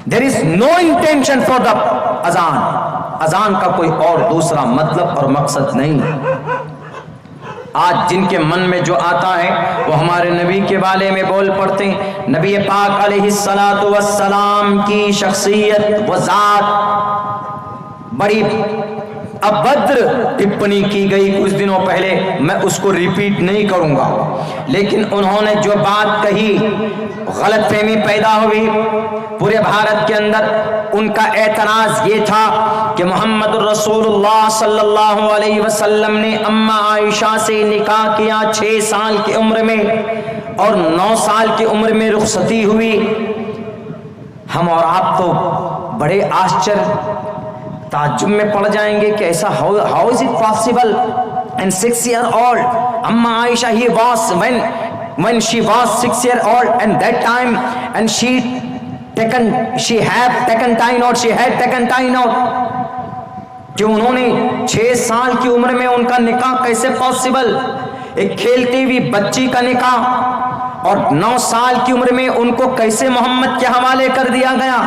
There is no intention for the azan. अजान का कोई और दूसरा मतलब और मकसद नहीं। आज जिनके मन में जो आता है वो हमारे नबी के बारे में बोल पड़ते हैं। नबी पाक अलैहिस्सलातु वस्सलाम की शख्सियत व ज़ात बड़ी अभद्र टिप्पणी की गई कुछ दिनों पहले, मैं उसको रिपीट नहीं करूंगा, लेकिन उन्होंने जो बात कही गलतफहमी पैदा हुई पूरे भारत के अंदर। उनका एतराज ये था कि मोहम्मद रसूलुल्लाह सल्लल्लाहु अलैहि वसल्लम ने अम्मा आयशा से निकाह किया 6 साल की उम्र में और 9 साल की उम्र में रुखसती हुई। हम और आप तो बड़े आश्चर्य ताज्जुब में पड़ जाएंगे कि ऐसा how is it possible. And 6 year old अम्मा Ayesha he was when she was 6 year old and that time and she had taken time out कि उन्होंने 6 साल की उम्र में उनका निकाह कैसे पॉसिबल। एक खेलती हुई बच्ची का निकाह और 9 साल की उम्र में उनको कैसे मोहम्मद के हवाले कर दिया गया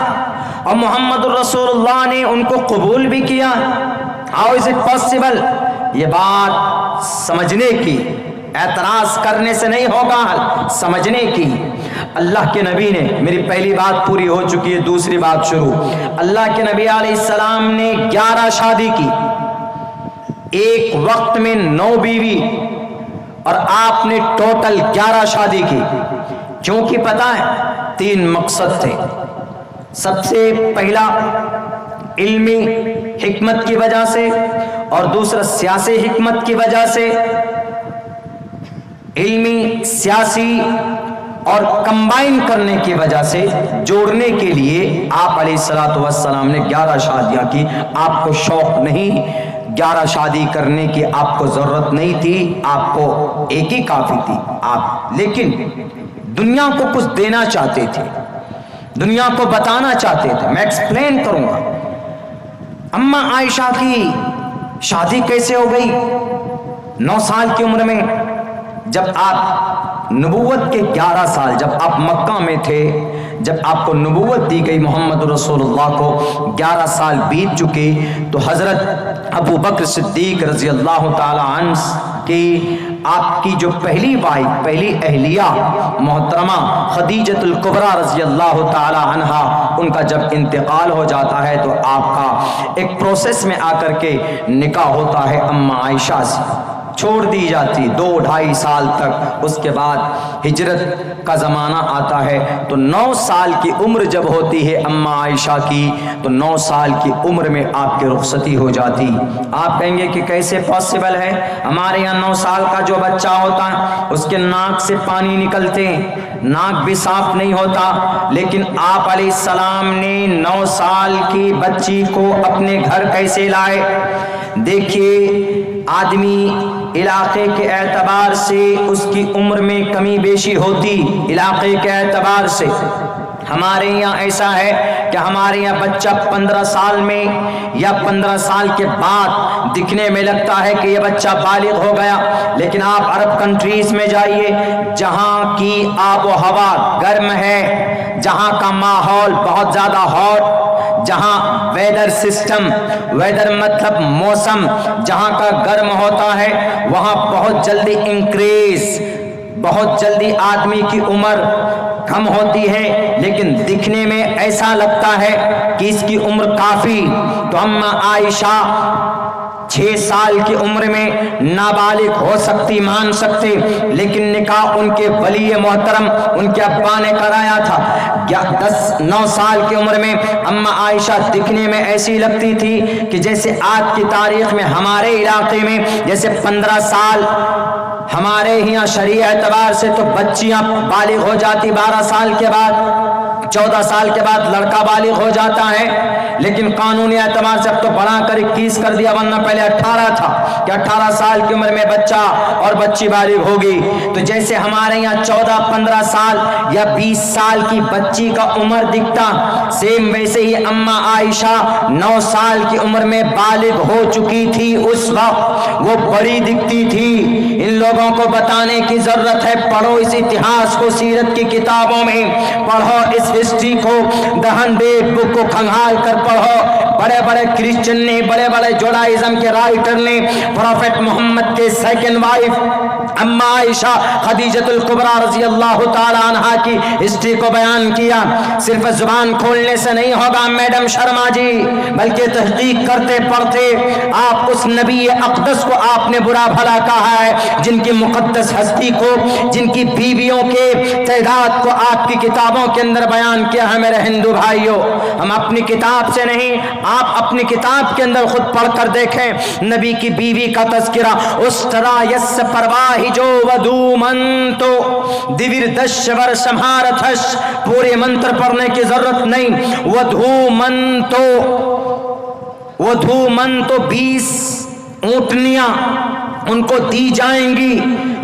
और मोहम्मद रसूलुल्लाह ने उनको कबूल भी किया। How is it possible. ये बात समझने की, एतराज करने से नहीं होगा, समझने की। अल्लाह के नबी ने, मेरी पहली बात पूरी हो चुकी है, दूसरी बात शुरू। अल्लाह के नबी अलैहिस्सलाम ने 11 शादी की, एक वक्त में 9 बीवी, और आपने टोटल 11 शादी की। क्योंकि पता है 3 मकसद थे। सबसे पहला इल्मी हिकमत की वजह से और दूसरा सियासी हिकमत की वजह से। इल्मी, सियासी और कंबाइन करने की वजह से, जोड़ने के लिए आप अलैहिस्सलातु वस्सलाम ने 11 शादियां की। आपको शौक नहीं 11 शादी करने की, आपको जरूरत नहीं थी, आपको एक ही काफी थी। आप लेकिन दुनिया को कुछ देना चाहते थे, दुनिया को बताना चाहते थे। मैं एक्सप्लेन करूंगा अम्मा आयशा की शादी कैसे हो गई 9 साल की उम्र में। जब आप नबूवत के 11 साल, जब आप मक्का में थे, जब आपको नबूवत दी गई मोहम्मद रसूलुल्लाह को 11 साल बीत चुके, तो हजरत अबू बकर सिद्दीक रजी अल्लाह ताला अन्हु की आपकी जो पहली वाइफ, पहली अहलिया मोहतरमा खदीजतुल कुबरा रजी अल्लाह ताला अन्हा, उनका जब इंतकाल हो जाता है तो आपका एक प्रोसेस में आकर के निकाह होता है अम्मा आयशा से, छोड़ दी जाती 2-2.5 साल तक। उसके बाद हिजरत का ज़माना आता है तो 9 साल की उम्र जब होती है अम्मा आयशा की, तो 9 साल की उम्र में आपकी रुखसती हो जाती। आप कहेंगे कि कैसे पॉसिबल है, हमारे यहाँ 9 साल का जो बच्चा होता है उसके नाक से पानी निकलते हैं, नाक भी साफ नहीं होता, लेकिन आप अलैहिस्सलाम ने 9 साल की बच्ची को अपने घर कैसे लाए। देखिए आदमी इलाके के एतबार से उसकी उम्र में कमी बेशी होती, इलाके के एतबार से। हमारे यहाँ ऐसा है कि हमारे यहाँ बच्चा 15 साल में या 15 साल के बाद दिखने में लगता है कि ये बच्चा बालिग हो गया, लेकिन आप अरब कंट्रीज में जाइए जहाँ की आबो हवा गर्म है, जहाँ का माहौल बहुत ज़्यादा हॉट, जहाँ वेदर सिस्टम, वेदर मतलब मौसम जहाँ का गर्म होता है, वहाँ बहुत जल्दी इंक्रीज, बहुत जल्दी आदमी की उम्र कम होती है, लेकिन दिखने में ऐसा लगता है कि इसकी उम्र काफी। तो अम्मा आयशा 6 साल की उम्र में नाबालिग हो सकती, मान सकते, लेकिन निकाह उनके वली मोहतरम उनके अब्बा ने कराया था। 9 साल की उम्र में अम्मा आयशा दिखने में ऐसी लगती थी कि जैसे आज की तारीख में हमारे इलाके में जैसे 15 साल, हमारे यहाँ शरीय एतबार से तो बच्चियां बालिग हो जाती 12 साल के बाद, 14 साल के बाद लड़का बालिग हो जाता है, लेकिन कानूनी एतबार से अब तो बढ़ा कर 21 कर दिया, वरना पहले 18 था कि 18 साल की उम्र में बच्चा और बच्ची बालिग होगी। तो जैसे हमारे यहाँ 14-15 साल या 20 साल की बच्ची का उम्र दिखता, सेम वैसे ही अम्मा आयशा 9 साल की उम्र में बालिग हो चुकी थी। उस वक्त वो बड़ी दिखती थी। इन लोगों को बताने की जरूरत है, पढ़ो इस इतिहास को, सीरत की किताबों में पढ़ो, इस हिस्ट्री को, द 100 बुक को खंगाल कर पढ़ो। बड़े बड़े क्रिश्चियन ने, बड़े बड़े जुडाइज्म के राइटर ने प्रॉफेट मोहम्मद के सेकंड वाइफ अम्मा आयशा खदीजतुल कुबरा रजी अल्लाह ताला अन्हा की हिस्ट्री को बयान किया। सिर्फ जुबान खोलने से नहीं होगा मैडम शर्मा जी, बल्कि तहकीक करते पढ़ते आप उस नबी अक़दस को आपने बुरा भला कहा है, जिनकी मुक़द्दस हस्ती को, जिनकी बीवियों के तादाद को आपकी किताबों के अंदर बयान किया है। मेरे हिंदू भाइयों, हम अपनी किताब से नहीं, आप अपनी किताब के अंदर खुद पढ़ कर देखें। नबी की बीवी का तज़किरा, उस तरह यस परवाही जो वधू मंतो दिविर्दश वर्षमारथश, पूरे मंत्र पढ़ने की जरूरत नहीं। वधू मंतो 20 ऊंटनियां उनको दी जाएंगी।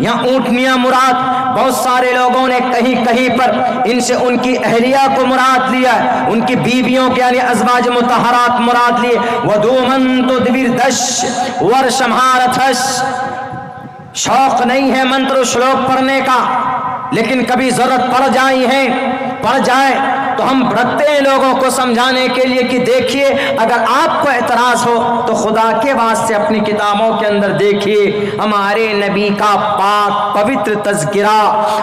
यहाँ ऊंटनियां मुराद, बहुत सारे लोगों ने कहीं कहीं पर इनसे उनकी अहलिया को मुराद लिया, उनकी बीवियों के यानी अज़वाज मुतहरात मुराद लिए। वधूमन तो दिविर्दश वर्षमारथश, शौक नहीं है मंत्र श्लोक पढ़ने का, लेकिन कभी जरूरत पड़ जाए तो हम रखते हैं लोगों को समझाने के लिए कि देखिए, अगर आपको एतराज हो तो खुदा के वास्ते अपनी किताबों के अंदर देखिए हमारे नबी का पाक पवित्र तज़किरा,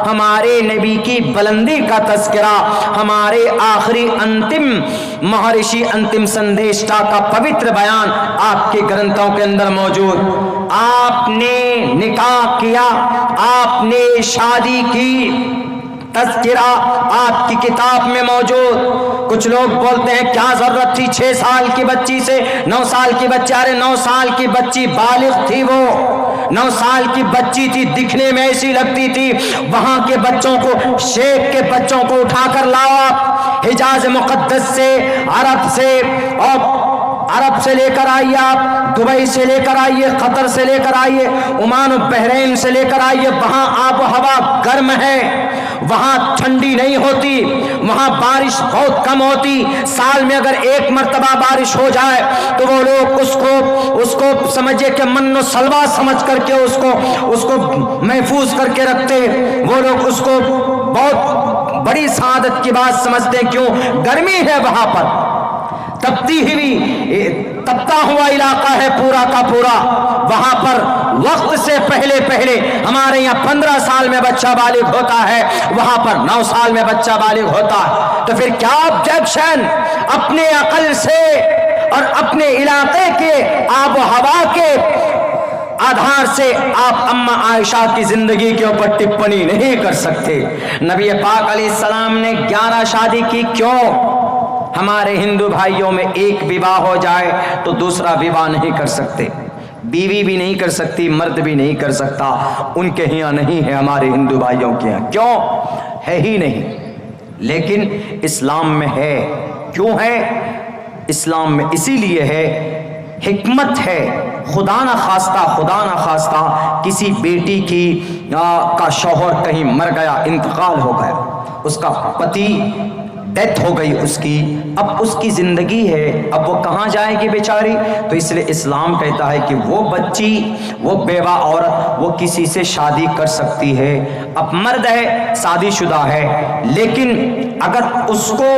हमारे नबी की बुलंदी का तज़किरा, हमारे आखिरी अंतिम महर्षि अंतिम संदेष्टा का पवित्र बयान आपके ग्रंथों के अंदर मौजूद। आपने निकाह किया, आपने शादी की, तज़किरा आपकी किताब में मौजूद। कुछ लोग बोलते हैं क्या जरूरत थी 6 साल की बच्ची से, 9 साल की बच्ची, अरे 9 साल की बच्ची बालिग थी, वो 9 साल की बच्ची थी, दिखने में ऐसी लगती थी। वहां के बच्चों को, शेख के बच्चों को उठाकर लाओ आप, हिजाज मुक़द्दस से, अरब से लेकर आइए, आप दुबई से लेकर आइए, कतर से लेकर आइए, ओमान बहरीन से लेकर आइए। वहां आब हवा गर्म है, वहां ठंडी नहीं होती, वहां बारिश बहुत कम होती। साल में अगर एक मर्तबा बारिश हो जाए तो वो लोग उसको समझिए कि मन्नो सलवा समझ करके उसको महफूज करके रखते। वो लोग उसको बहुत बड़ी सादत की बात समझते। क्यों? गर्मी है वहां पर, तपता हुआ इलाका है पूरा का पूरा। वहां पर वक्त से पहले हमारे यहाँ 15 साल में बच्चा बालिग होता है, वहां पर 9 साल में बच्चा बालिग होता है। तो फिर क्या ऑब्जेक्शन अपने अकल से और अपने इलाके के आब हवा के आधार से आप अम्मा आयशा की जिंदगी के ऊपर टिप्पणी नहीं कर सकते। नबी पाक अलैहिस्सलाम ने 11 शादी की, क्यों? हमारे हिंदू भाइयों में एक विवाह हो जाए तो दूसरा विवाह नहीं कर सकते, बीवी भी नहीं कर सकती, मर्द भी नहीं कर सकता। उनके यहाँ नहीं है, हमारे हिंदू भाइयों के यहाँ क्यों है ही नहीं, लेकिन इस्लाम में है। क्यों है? इस्लाम में इसीलिए है, हिकमत है। खुदा ना खास्ता किसी बेटी की का शौहर कहीं मर गया, इंतकाल हो गया, उसका पति डेथ हो गई उसकी, अब उसकी जिंदगी है, अब वो कहाँ जाएगी बेचारी? तो इसलिए इस्लाम कहता है कि वो बच्ची, वो बेवा औरत, वो किसी से शादी कर सकती है। अब मर्द है, शादीशुदा है, लेकिन अगर उसको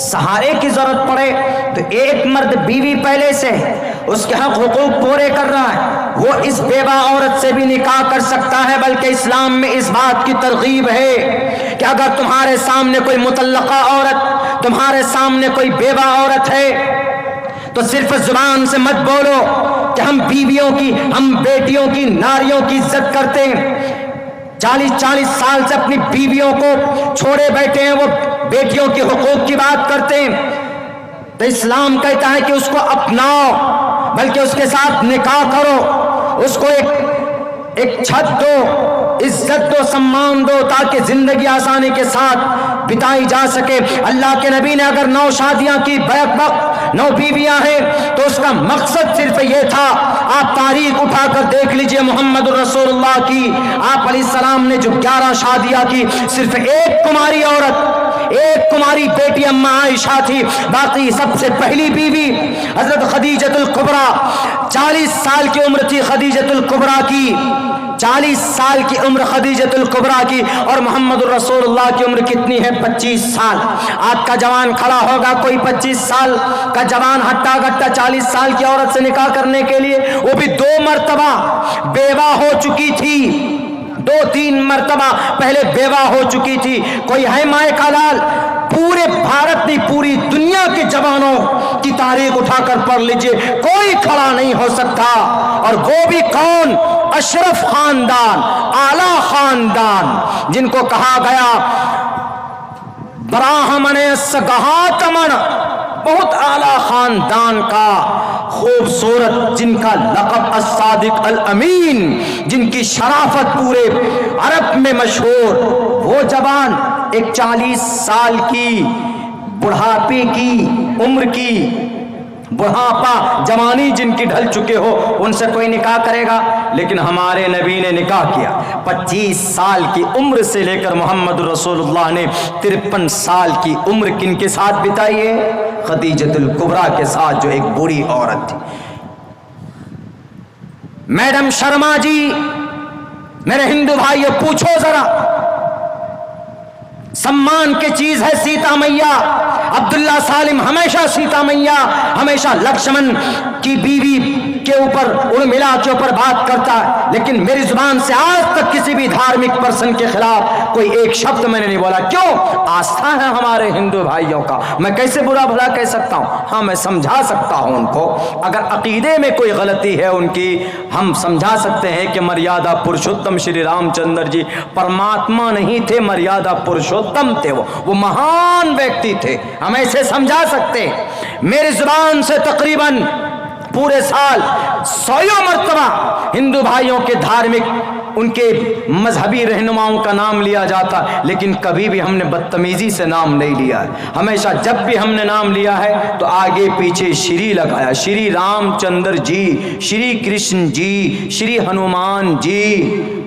सहारे की जरूरत पड़े तो एक मर्द बीवी पहले से उसके हक हुकूक पूरे कर रहा है, वो इस बेवा औरत से भी निकाह कर सकता है। बल्कि इस्लाम में इस बात की तरगीब है कि अगर तुम्हारे सामने कोई मुतल्लका औरत, तुम्हारे सामने कोई बेवा औरत है, तो सिर्फ जुबान से मत बोलो कि हम बीवियों की, हम बेटियों की, नारियों की इज्जत करते हैं। 40-40 साल से अपनी बीवियों को छोड़े बैठे हैं, वो बेटियों के हुकूक की बात करते हैं। तो इस्लाम कहता है कि उसको अपनाओ, बल्कि उसके साथ निकाह करो, उसको एक छत दो, इज्जत दो, सम्मान दो, ताकि जिंदगी आसानी के साथ बिताई जा सके। अल्लाह के नबी ने अगर 9 शादियां की, बैक वक्त 9 बीवियां हैं, तो उसका मकसद सिर्फ ये था। आप तारीख उठाकर देख लीजिए मोहम्मद रसूलुल्लाह की, आप अलैहिस्सलाम ने जो 11 शादियां की, सिर्फ एक कुमारी औरत, एक कुमारी बेटी अम्मा आयशा थी। बाकी सबसे पहली बीवी हजरत खदीजतुल कुबरा, 40 साल की उम्र थी खदीजतुल कुबरा की, 40 سال کی عمر خدیجۃ الکبریٰ کی اور محمد الرسول کی عمر کتنی ہے؟ 25 سال. آج کا جوان کھڑا ہوگا کوئی 25 سال کا جوان ہٹا گٹا 40 سال کی عورت سے نکاح کرنے کے لیے، وہ بھی 2 مرتبہ بیوہ ہو چکی تھی، 2-3 مرتبہ پہلے بیوہ ہو چکی تھی. کوئی ہے مائے کا لال؟ پورے بھارت نہیں، پوری دنیا کے جوانوں کی تاریخ اٹھا کر پڑھ لیجئے، کوئی کھڑا نہیں ہو سکتا. اور وہ بھی کون؟ اشرف خاندان، اعلی خاندان، جن کو کہا گیا براہمن سگہاتمن، بہت اعلی خاندان کا خوبصورت، جن کا لقب الصادق الامین، جن کی شرافت پورے عرب میں مشہور. وہ جوان ایک 40 سال کی بڑھاپے کی عمر کی، بڑھاپا جوانی جن کی ڈھل چکے ہو، ان سے کوئی نکاح کرے گا؟ لیکن ہمارے نبی نے نکاح کیا. 25 سال کی عمر سے لے کر محمد رسول اللہ نے 53 سال کی عمر کن کے ساتھ بتائی ہے؟ خدیجۃ الکبریٰ کے ساتھ، جو ایک بوڑھی عورت تھی. میڈم شرما جی، میرے ہندو بھائیو، پوچھو ذرا، سمان کی چیز ہے سیتا میاں. عبداللہ سالم ہمیشہ سیتا میاں، ہمیشہ لکشمن کی بیوی کے اوپر، ارملا کے اوپر بات کرتا ہے، لیکن میری زبان سے آج تک کسی بھی دھارمک پرسن کے خلاف کوئی ایک شبد میں نے نہیں بولا. کیوں؟ آستھا ہے ہمارے ہندو بھائیوں کا، میں کیسے برا بھلا کہہ سکتا ہوں؟ ہاں میں سمجھا سکتا ہوں ان کو، اگر عقیدے میں کوئی غلطی ہے ان کی، ہم سمجھا سکتے ہیں کہ مریادہ پرشوتم شری رام چندر جی پرماتما نہیں تھے، مریادہ پرشوتم تھے، وہ مہان ویکتی تھے، ہم ایسے سمجھا سکتے. میری زبان سے تقریباً پورے سال 100 مرتبہ ہندو بھائیوں کے دھارمک، ان کے مذہبی رہنماؤں کا نام لیا جاتا، لیکن کبھی بھی ہم نے بدتمیزی سے نام نہیں لیا ہے. ہمیشہ جب بھی ہم نے نام لیا ہے تو آگے پیچھے شری لگایا، شری رام چندر جی، شری کرشن جی، شری ہنومان جی.